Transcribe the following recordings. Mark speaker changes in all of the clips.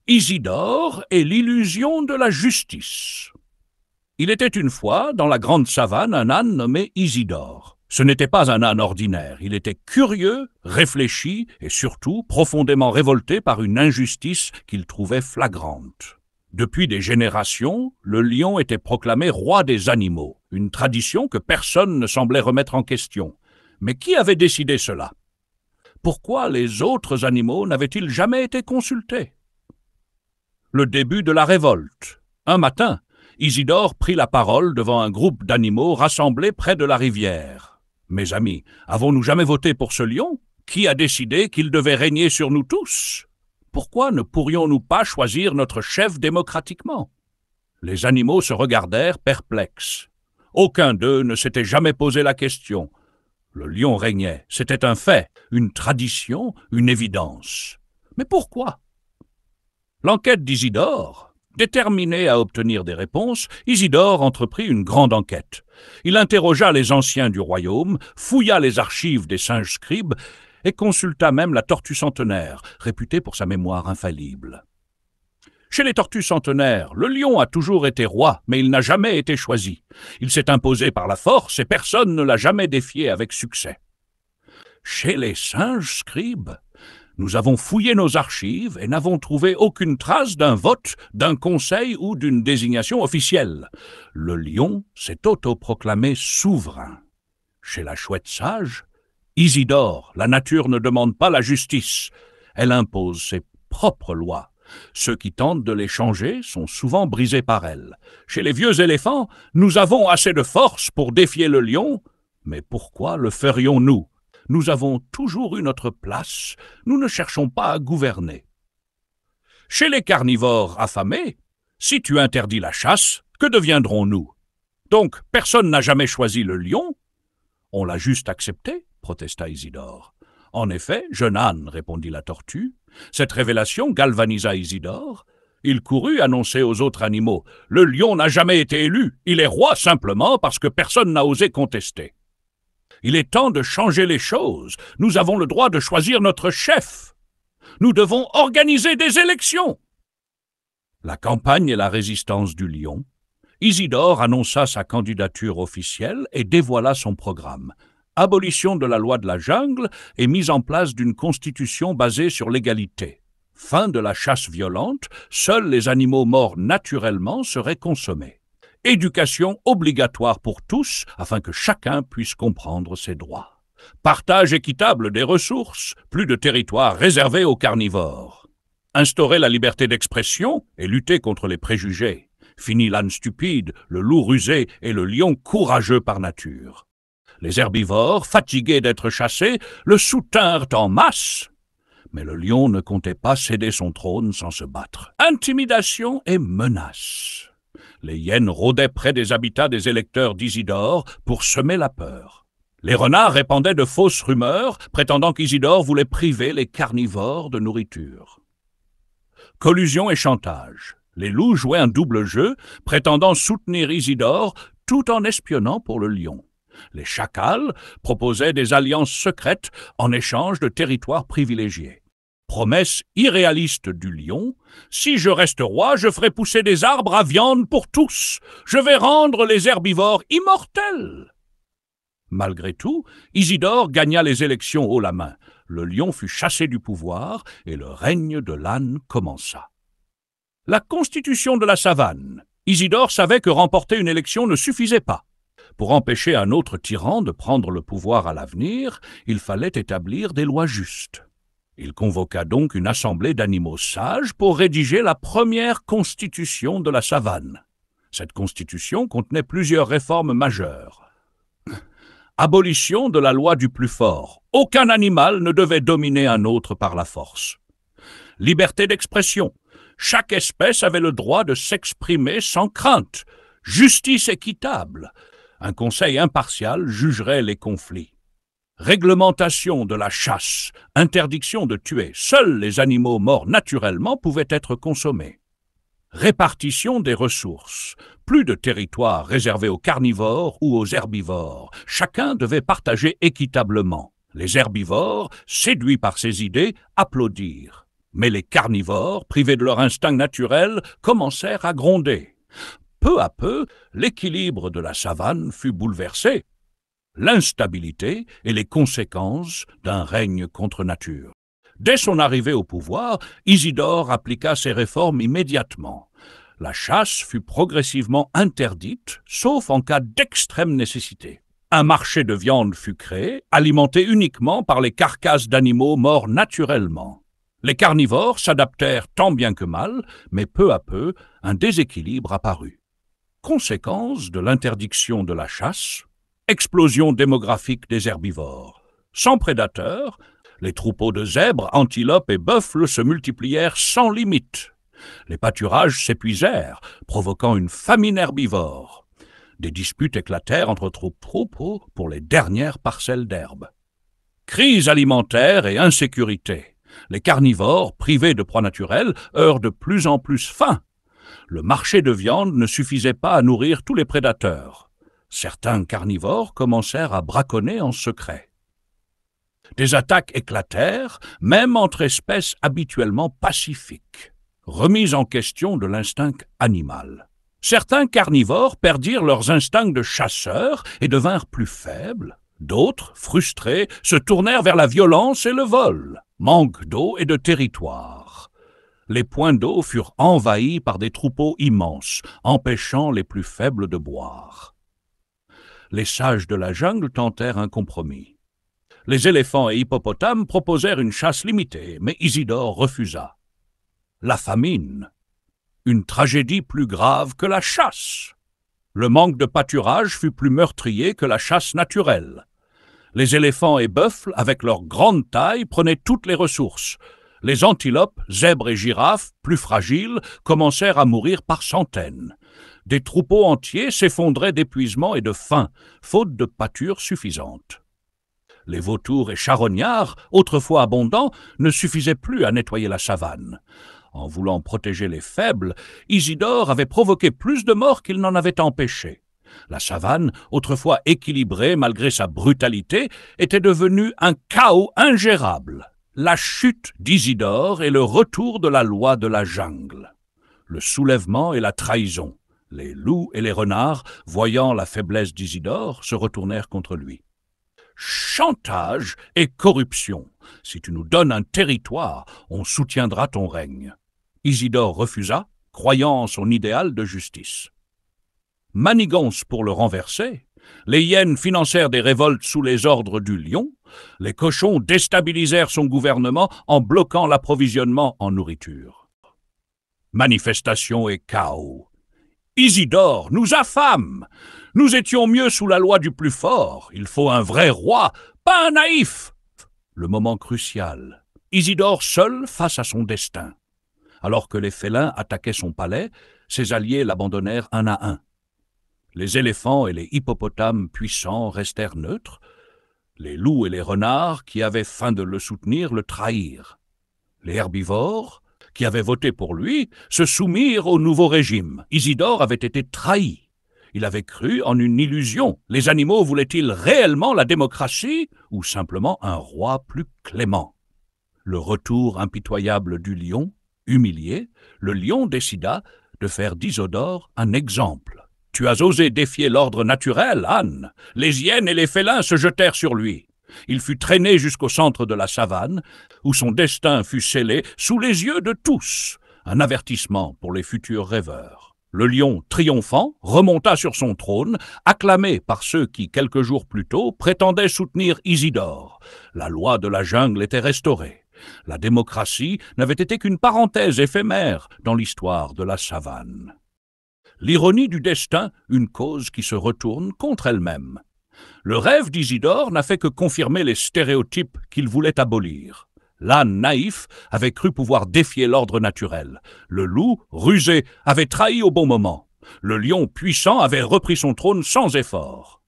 Speaker 1: Isidore et l'illusion de la justice. Il était une fois, dans la grande savane, un âne nommé Isidore. Ce n'était pas un âne ordinaire, il était curieux, réfléchi et surtout profondément révolté par une injustice qu'il trouvait flagrante. Depuis des générations, le lion était proclamé roi des animaux, une tradition que personne ne semblait remettre en question. Mais qui avait décidé cela? Pourquoi les autres animaux n'avaient-ils jamais été consultés? Le début de la révolte. Un matin, Isidore prit la parole devant un groupe d'animaux rassemblés près de la rivière. « Mes amis, avons-nous jamais voté pour ce lion? Qui a décidé qu'il devait régner sur nous tous? Pourquoi ne pourrions-nous pas choisir notre chef démocratiquement ?» Les animaux se regardèrent perplexes. Aucun d'eux ne s'était jamais posé la question. Le lion régnait, c'était un fait, une tradition, une évidence. Mais pourquoi? L'enquête d'Isidore. Déterminé à obtenir des réponses, Isidore entreprit une grande enquête. Il interrogea les anciens du royaume, fouilla les archives des singes scribes et consulta même la tortue centenaire, réputée pour sa mémoire infaillible. Chez les tortues centenaires, le lion a toujours été roi, mais il n'a jamais été choisi. Il s'est imposé par la force et personne ne l'a jamais défié avec succès. Chez les singes scribes, nous avons fouillé nos archives et n'avons trouvé aucune trace d'un vote, d'un conseil ou d'une désignation officielle. Le lion s'est autoproclamé souverain. Chez la chouette sage, Isidore, la nature ne demande pas la justice. Elle impose ses propres lois. Ceux qui tentent de les changer sont souvent brisés par elle. Chez les vieux éléphants, nous avons assez de force pour défier le lion, mais pourquoi le ferions-nous? Nous avons toujours eu notre place, nous ne cherchons pas à gouverner. Chez les carnivores affamés, si tu interdis la chasse, que deviendrons-nous? Donc, personne n'a jamais choisi le lion? On l'a juste accepté, protesta Isidore. En effet, jeune âne, répondit la tortue. Cette révélation galvanisa Isidore. Il courut annoncer aux autres animaux. Le lion n'a jamais été élu, il est roi simplement parce que personne n'a osé contester. Il est temps de changer les choses. Nous avons le droit de choisir notre chef. Nous devons organiser des élections. La campagne et la résistance du lion. Isidore annonça sa candidature officielle et dévoila son programme. Abolition de la loi de la jungle et mise en place d'une constitution basée sur l'égalité. Fin de la chasse violente, seuls les animaux morts naturellement seraient consommés. Éducation obligatoire pour tous, afin que chacun puisse comprendre ses droits. Partage équitable des ressources, plus de territoire réservé aux carnivores. Instaurer la liberté d'expression et lutter contre les préjugés. Fini l'âne stupide, le loup rusé et le lion courageux par nature. Les herbivores, fatigués d'être chassés, le soutinrent en masse. Mais le lion ne comptait pas céder son trône sans se battre. Intimidation et menace. Les hyènes rôdaient près des habitats des électeurs d'Isidore pour semer la peur. Les renards répandaient de fausses rumeurs, prétendant qu'Isidore voulait priver les carnivores de nourriture. Collusion et chantage. Les loups jouaient un double jeu, prétendant soutenir Isidore tout en espionnant pour le lion. Les chacals proposaient des alliances secrètes en échange de territoires privilégiés. Promesse irréaliste du lion, « Si je reste roi, je ferai pousser des arbres à viande pour tous. Je vais rendre les herbivores immortels. » Malgré tout, Isidore gagna les élections haut la main. Le lion fut chassé du pouvoir et le règne de l'âne commença. La constitution de la savane. Isidore savait que remporter une élection ne suffisait pas. Pour empêcher un autre tyran de prendre le pouvoir à l'avenir, il fallait établir des lois justes. Il convoqua donc une assemblée d'animaux sages pour rédiger la première constitution de la savane. Cette constitution contenait plusieurs réformes majeures. Abolition de la loi du plus fort. Aucun animal ne devait dominer un autre par la force. Liberté d'expression. Chaque espèce avait le droit de s'exprimer sans crainte. Justice équitable. Un conseil impartial jugerait les conflits. Réglementation de la chasse, interdiction de tuer. Seuls les animaux morts naturellement pouvaient être consommés. Répartition des ressources. Plus de territoire réservé aux carnivores ou aux herbivores. Chacun devait partager équitablement. Les herbivores, séduits par ces idées, applaudirent. Mais les carnivores, privés de leur instinct naturel, commencèrent à gronder. Peu à peu, l'équilibre de la savane fut bouleversé. L'instabilité et les conséquences d'un règne contre nature. Dès son arrivée au pouvoir, Isidore appliqua ses réformes immédiatement. La chasse fut progressivement interdite, sauf en cas d'extrême nécessité. Un marché de viande fut créé, alimenté uniquement par les carcasses d'animaux morts naturellement. Les carnivores s'adaptèrent tant bien que mal, mais peu à peu, un déséquilibre apparut. Conséquence de l'interdiction de la chasse, explosion démographique des herbivores. Sans prédateurs, les troupeaux de zèbres, antilopes et buffles se multiplièrent sans limite. Les pâturages s'épuisèrent, provoquant une famine herbivore. Des disputes éclatèrent entre troupeaux pour les dernières parcelles d'herbe. Crise alimentaire et insécurité. Les carnivores, privés de proies naturelles, eurent de plus en plus faim. Le marché de viande ne suffisait pas à nourrir tous les prédateurs. Certains carnivores commencèrent à braconner en secret. Des attaques éclatèrent, même entre espèces habituellement pacifiques. Remise en question de l'instinct animal. Certains carnivores perdirent leurs instincts de chasseurs et devinrent plus faibles. D'autres, frustrés, se tournèrent vers la violence et le vol. Manque d'eau et de territoire. Les points d'eau furent envahis par des troupeaux immenses, empêchant les plus faibles de boire. Les sages de la jungle tentèrent un compromis. Les éléphants et hippopotames proposèrent une chasse limitée, mais Isidore refusa. La famine, une tragédie plus grave que la chasse. Le manque de pâturage fut plus meurtrier que la chasse naturelle. Les éléphants et buffles, avec leur grande taille, prenaient toutes les ressources. Les antilopes, zèbres et girafes, plus fragiles, commencèrent à mourir par centaines. Des troupeaux entiers s'effondraient d'épuisement et de faim, faute de pâture suffisante. Les vautours et charognards, autrefois abondants, ne suffisaient plus à nettoyer la savane. En voulant protéger les faibles, Isidore avait provoqué plus de morts qu'il n'en avait empêché. La savane, autrefois équilibrée malgré sa brutalité, était devenue un chaos ingérable. La chute d'Isidore et le retour de la loi de la jungle. Le soulèvement et la trahison. Les loups et les renards, voyant la faiblesse d'Isidore, se retournèrent contre lui. Chantage et corruption. Si tu nous donnes un territoire, on soutiendra ton règne. Isidore refusa, croyant en son idéal de justice. Manigance pour le renverser, les hyènes financèrent des révoltes sous les ordres du lion, les cochons déstabilisèrent son gouvernement en bloquant l'approvisionnement en nourriture. Manifestation et chaos. Isidore nous affame. Nous étions mieux sous la loi du plus fort. Il faut un vrai roi, pas un naïf. Le moment crucial. Isidore seul face à son destin. Alors que les félins attaquaient son palais, ses alliés l'abandonnèrent un à un. Les éléphants et les hippopotames puissants restèrent neutres. Les loups et les renards, qui avaient faim de le soutenir, le trahirent. Les herbivores, qui avaient voté pour lui, se soumirent au nouveau régime. Isidore avait été trahi. Il avait cru en une illusion. Les animaux voulaient-ils réellement la démocratie ou simplement un roi plus clément? Le retour impitoyable du lion, humilié, le lion décida de faire d'Isidore un exemple. « Tu as osé défier l'ordre naturel, Anne. » Les hyènes et les félins se jetèrent sur lui. Il fut traîné jusqu'au centre de la savane, où son destin fut scellé sous les yeux de tous. Un avertissement pour les futurs rêveurs. Le lion, triomphant, remonta sur son trône, acclamé par ceux qui, quelques jours plus tôt, prétendaient soutenir Isidore. La loi de la jungle était restaurée. La démocratie n'avait été qu'une parenthèse éphémère dans l'histoire de la savane. L'ironie du destin, une cause qui se retourne contre elle-même. Le rêve d'Isidore n'a fait que confirmer les stéréotypes qu'il voulait abolir. L'âne naïf avait cru pouvoir défier l'ordre naturel. Le loup, rusé, avait trahi au bon moment. Le lion puissant avait repris son trône sans effort.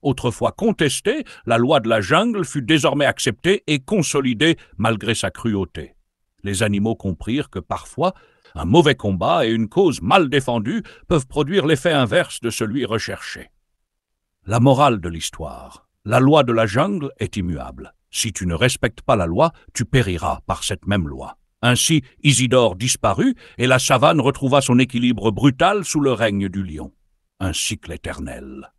Speaker 1: Autrefois contestée, la loi de la jungle fut désormais acceptée et consolidée malgré sa cruauté. Les animaux comprirent que parfois, un mauvais combat et une cause mal défendue peuvent produire l'effet inverse de celui recherché. La morale de l'histoire. La loi de la jungle est immuable. Si tu ne respectes pas la loi, tu périras par cette même loi. Ainsi, Isidore disparut, et la savane retrouva son équilibre brutal sous le règne du lion. Un cycle éternel.